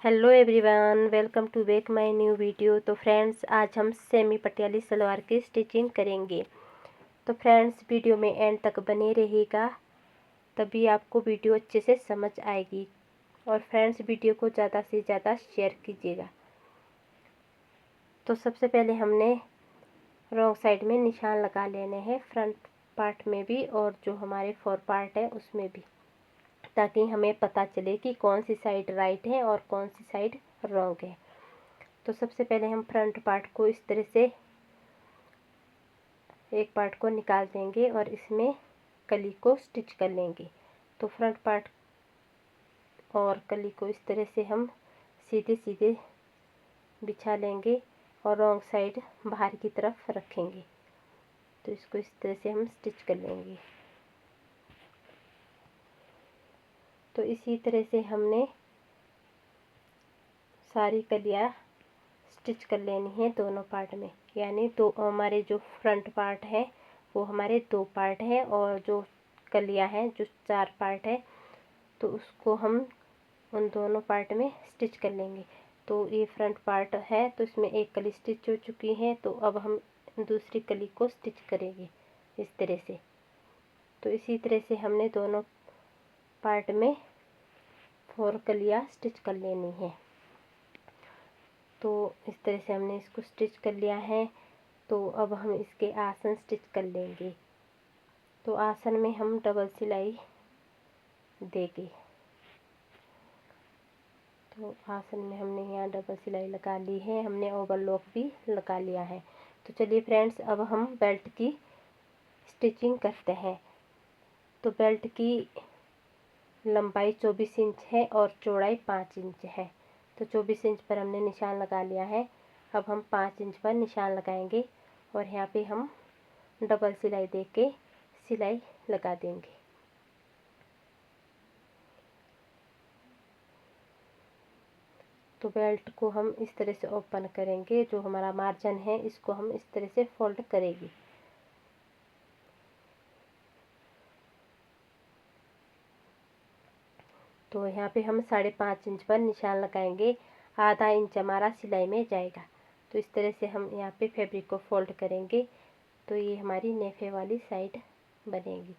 Hello everyone, welcome to back my new video. तो friends, आज हम सेमी पटियाली सलवार की स्टिचिंग करेंगे। तो फ्रेंड्स, वीडियो में एंड तक बने रहेगा, तभी आपको वीडियो अच्छे से समझ आएगी। और फ्रेंड्स, वीडियो को ज़्यादा से ज़्यादा शेयर कीजिएगा। तो सबसे पहले हमने रॉन्ग साइड में निशान लगा लेने हैं, फ्रंट पार्ट में भी और जो हमारे फोर पार्ट है उसमें भी, ताकि हमें पता चले कि कौन सी साइड राइट है और कौन सी साइड रॉन्ग है। तो सबसे पहले हम फ्रंट पार्ट को इस तरह से एक पार्ट को निकाल देंगे और इसमें कली को स्टिच कर लेंगे। तो फ्रंट पार्ट और कली को इस तरह से हम सीधे सीधे बिछा लेंगे और रॉन्ग साइड बाहर की तरफ रखेंगे। तो इसको इस तरह से हम स्टिच कर लेंगे। तो इसी तरह से हमने सारी कलियाँ स्टिच कर लेनी है दोनों पार्ट में, यानी दो हमारे जो फ्रंट पार्ट है वो हमारे दो पार्ट है और जो कलियाँ हैं जो चार पार्ट है, तो उसको हम उन दोनों पार्ट में स्टिच कर लेंगे। तो ये फ्रंट पार्ट है तो इसमें एक कली स्टिच हो चुकी है, तो अब हम दूसरी कली को स्टिच करेंगे इस तरह से। तो इसी तरह से हमने दोनों पार्ट में 4 कलियाँ स्टिच कर लेनी है। तो इस तरह से हमने इसको स्टिच कर लिया है। तो अब हम इसके आसन स्टिच कर लेंगे। तो आसन में हम डबल सिलाई देंगे। तो आसन में हमने यहाँ डबल सिलाई लगा ली है, हमने ओवरलॉक भी लगा लिया है। तो चलिए फ्रेंड्स, अब हम बेल्ट की स्टिचिंग करते हैं। तो बेल्ट की लंबाई 24 इंच है और चौड़ाई 5 इंच है। तो 24 इंच पर हमने निशान लगा लिया है। अब हम 5 इंच पर निशान लगाएंगे और यहाँ पे हम डबल सिलाई दे के सिलाई लगा देंगे। तो बेल्ट को हम इस तरह से ओपन करेंगे, जो हमारा मार्जिन है इसको हम इस तरह से फोल्ड करेंगे। तो यहाँ पे हम 5.5 इंच पर निशान लगाएंगे, आधा इंच हमारा सिलाई में जाएगा। तो इस तरह से हम यहाँ पे फैब्रिक को फोल्ड करेंगे, तो ये हमारी नेफे वाली साइड बनेगी।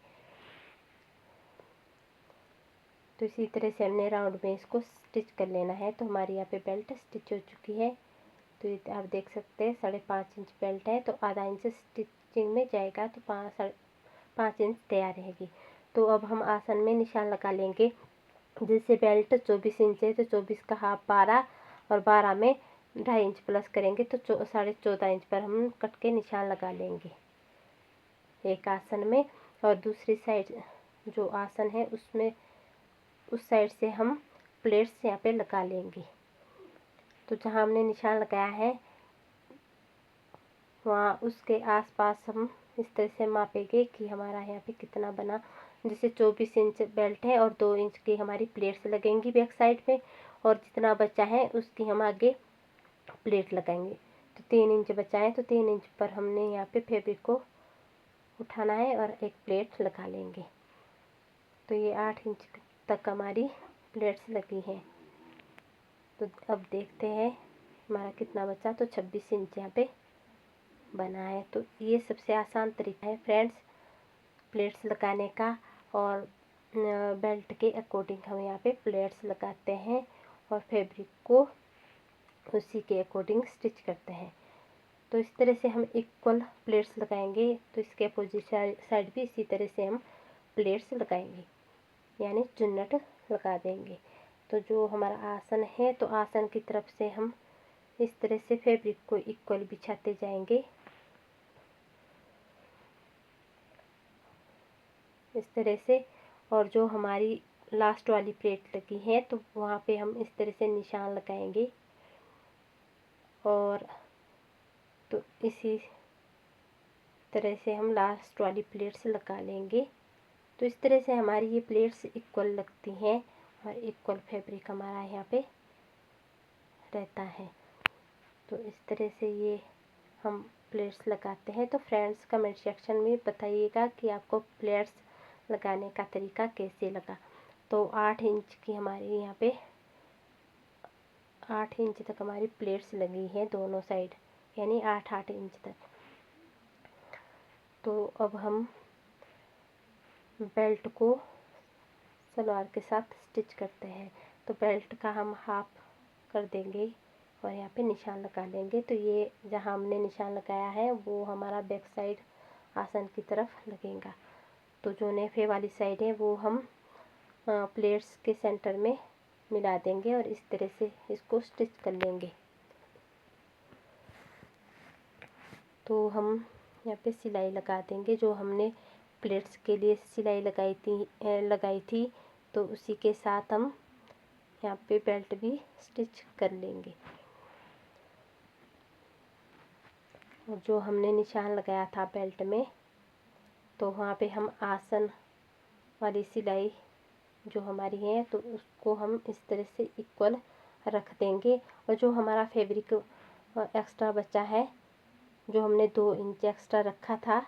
तो इसी तरह से हमने राउंड में इसको स्टिच कर लेना है। तो हमारी यहाँ पे बेल्ट स्टिच हो चुकी है। तो ये आप देख सकते हैं 5.5 इंच बेल्ट है, तो आधा इंच स्टिचिंग में जाएगा, तो 5 इंच तैयार रहेगी। तो अब हम आसन में निशान लगा लेंगे। जैसे बेल्ट 24 इंच है तो 24 का हाफ 12 और 12 में 2.5 इंच प्लस करेंगे, तो 14.5 इंच पर हम कट के निशान लगा लेंगे एक आसन में। और दूसरी साइड जो आसन है उसमें उस साइड से हम प्लेट्स यहाँ पे लगा लेंगे। तो जहाँ हमने निशान लगाया है वहाँ उसके आसपास हम इस तरह से मापेंगे कि हमारा यहाँ पे कितना बना। जैसे 24 इंच बेल्ट है और 2 इंच की हमारी प्लेट्स लगेंगी बैक साइड में, और जितना बचा है उसकी हम आगे प्लेट लगाएंगे। तो 3 इंच बचा है, तो 3 इंच पर हमने यहाँ पे फैब्रिक को उठाना है और एक प्लेट लगा लेंगे। तो ये 8 इंच तक हमारी प्लेट्स लगी हैं। तो अब देखते हैं हमारा कितना बचा। तो 26 इंच यहाँ पे बना है। तो ये सबसे आसान तरीका है फ्रेंड्स प्लेट्स लगाने का, और बेल्ट के अकॉर्डिंग हम यहाँ पे प्लेट्स लगाते हैं और फैब्रिक को उसी के अकॉर्डिंग स्टिच करते हैं। तो इस तरह से हम इक्वल प्लेट्स लगाएंगे। तो इसके अपोजिट साइड भी इसी तरह से हम प्लेट्स लगाएंगे, यानी चुन्नट लगा देंगे। तो जो हमारा आसन है, तो आसन की तरफ से हम इस तरह से फैब्रिक को इक्वल बिछाते जाएंगे इस तरह से। और जो हमारी लास्ट वाली प्लेट लगी है तो वहाँ पे हम इस तरह से निशान लगाएंगे, और तो इसी तरह से हम लास्ट वाली प्लेट्स लगा लेंगे। तो इस तरह से हमारी ये प्लेट्स इक्वल लगती हैं और इक्वल फैब्रिक हमारा यहाँ पे रहता है। तो इस तरह से ये हम प्लेट्स लगाते हैं। तो फ्रेंड्स, कमेंट सेक्शन में बताइएगा कि आपको प्लेट्स लगाने का तरीका कैसे लगा। तो 8 इंच की हमारी यहाँ पे 8 इंच तक हमारी प्लेट्स लगी हैं दोनों साइड, यानी 8-8 इंच तक। तो अब हम बेल्ट को सलवार के साथ स्टिच करते हैं। तो बेल्ट का हम हाफ कर देंगे और यहाँ पे निशान लगा लेंगे। तो ये जहाँ हमने निशान लगाया है वो हमारा बैक साइड आसन की तरफ लगेगा। तो जो नेफे वाली साइड है वो हम प्लेट्स के सेंटर में मिला देंगे और इस तरह से इसको स्टिच कर लेंगे। तो हम यहाँ पे सिलाई लगा देंगे। जो हमने प्लेट्स के लिए सिलाई लगाई थी तो उसी के साथ हम यहाँ पे बेल्ट भी स्टिच कर लेंगे। और जो हमने निशान लगाया था बेल्ट में, तो वहाँ पे हम आसन वाली सिलाई जो हमारी है तो उसको हम इस तरह से इक्वल रख देंगे। और जो हमारा फैब्रिक एक्स्ट्रा बचा है, जो हमने 2 इंच एक्स्ट्रा रखा था,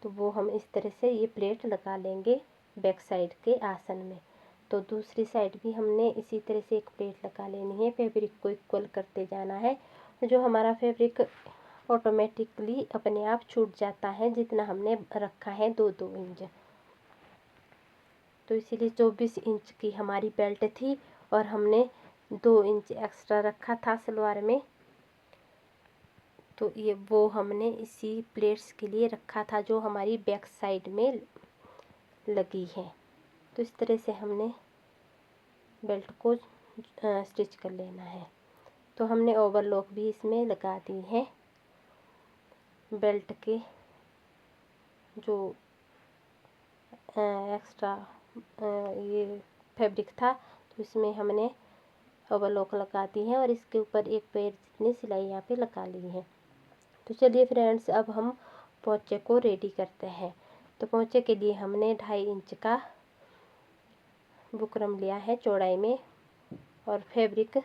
तो वो हम इस तरह से ये प्लेट लगा लेंगे बैक साइड के आसन में। तो दूसरी साइड भी हमने इसी तरह से एक प्लेट लगा लेनी है, फैब्रिक को इक्वल करते जाना है। जो हमारा फैब्रिक ऑटोमेटिकली अपने आप छूट जाता है जितना हमने रखा है 2-2 इंच। तो इसीलिए 24 इंच की हमारी बेल्ट थी और हमने 2 इंच एक्स्ट्रा रखा था सलवार में। तो ये वो हमने इसी प्लेट्स के लिए रखा था जो हमारी बैक साइड में लगी है। तो इस तरह से हमने बेल्ट को स्टिच कर लेना है। तो हमने ओवरलॉक भी इसमें लगा दी है। बेल्ट के जो एक्स्ट्रा ये फैब्रिक था तो इसमें हमने ओवरलॉक लगा दी है और इसके ऊपर एक पैर जितनी सिलाई यहाँ पे लगा ली है। तो चलिए फ्रेंड्स, अब हम पोंचे को रेडी करते हैं। तो पोंचे के लिए हमने 2.5 इंच का बुकरम लिया है चौड़ाई में और फैब्रिक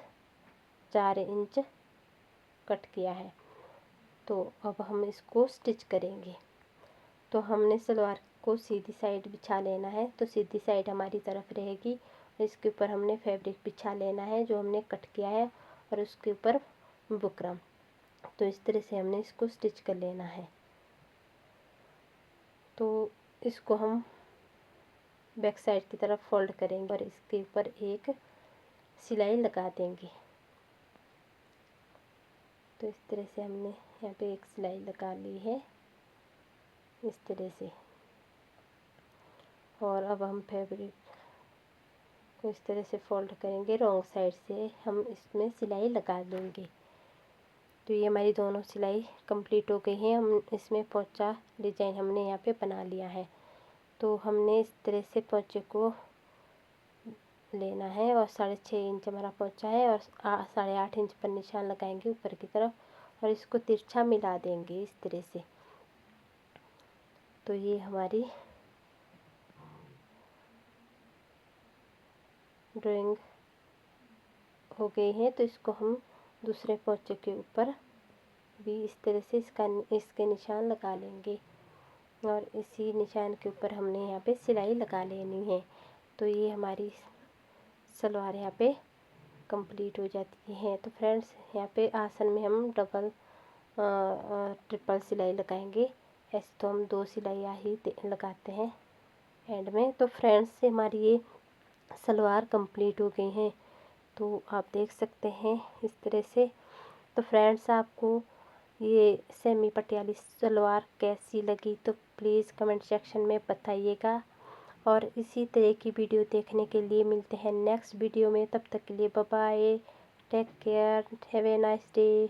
4 इंच कट किया है। तो अब हम इसको स्टिच करेंगे। तो हमने सलवार को सीधी साइड बिछा लेना है। तो सीधी साइड हमारी तरफ रहेगी। इसके ऊपर हमने फैब्रिक बिछा लेना है जो हमने कट किया है और उसके ऊपर बुकरम। तो इस तरह से हमने इसको स्टिच कर लेना है। तो इसको हम बैक साइड की तरफ फोल्ड करेंगे और इसके ऊपर एक सिलाई लगा देंगे। तो इस तरह से हमने यहाँ पे एक सिलाई लगा ली है इस तरह से। और अब हम फैब्रिक को इस तरह से फोल्ड करेंगे, रॉन्ग साइड से हम इसमें सिलाई लगा देंगे। तो ये हमारी दोनों सिलाई कंप्लीट हो गई है। हम इसमें पोंचा डिजाइन हमने यहाँ पे बना लिया है। तो हमने इस तरह से पोंचे को लेना है और 6.5 इंच हमारा पोंचा है और 8.5 इंच पर निशान लगाएंगे ऊपर की तरफ और इसको तिरछा मिला देंगे इस तरह से। तो ये हमारी ड्राइंग हो गई है। तो इसको हम दूसरे पोंचे के ऊपर भी इस तरह से इसके निशान लगा लेंगे और इसी निशान के ऊपर हमने यहाँ पे सिलाई लगा लेनी है। तो ये हमारी सलवार यहाँ पे कंप्लीट हो जाती है। तो फ्रेंड्स, यहाँ पे आसन में हम डबल ट्रिपल सिलाई लगाएंगे। ऐसे तो हम 2 सिलाइयाँ ही लगाते हैं एंड में। तो फ्रेंड्स, से हमारी ये सलवार कंप्लीट हो गई है। तो आप देख सकते हैं इस तरह से। तो फ्रेंड्स, आपको ये सेमी पटियाली सलवार कैसी लगी तो प्लीज़ कमेंट सेक्शन में बताइएगा। और इसी तरह की वीडियो देखने के लिए मिलते हैं नेक्स्ट वीडियो में। तब तक के लिए bye bye, take care, have a nice day.